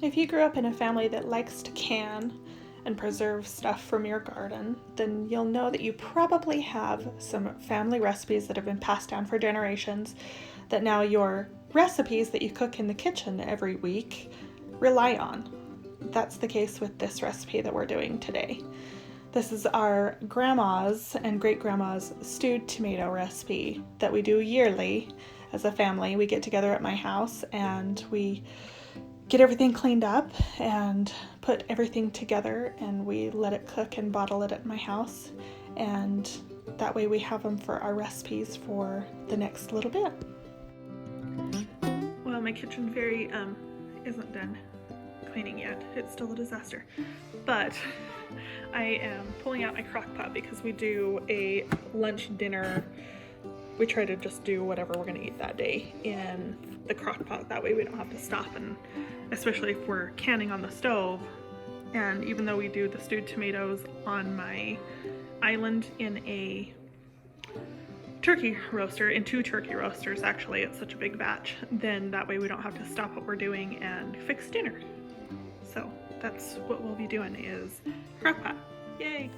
If you grew up in a family that likes to can and preserve stuff from your garden, then you'll know that you probably have some family recipes that have been passed down for generations that now your recipes that you cook in the kitchen every week rely on. That's the case with this recipe that we're doing today. This is our grandma's and great-grandma's stewed tomato recipe that we do yearly as a family. We get together at my house and we get everything cleaned up and put everything together, and we let it cook and bottle it at my house, and that way we have them for our recipes for the next little bit. Well, my kitchen fairy isn't done cleaning yet. It's still a disaster, but I am pulling out my crock pot because we do a lunch dinner. We try to just do whatever we're going to eat that day in the crock pot. That way we don't have to stop, and especially if we're canning on the stove. And even though we do the stewed tomatoes on my island in a turkey roaster, in 2 turkey roasters actually, it's such a big batch, then that way we don't have to stop what we're doing and fix dinner. So that's what we'll be doing, is crock pot. Yay!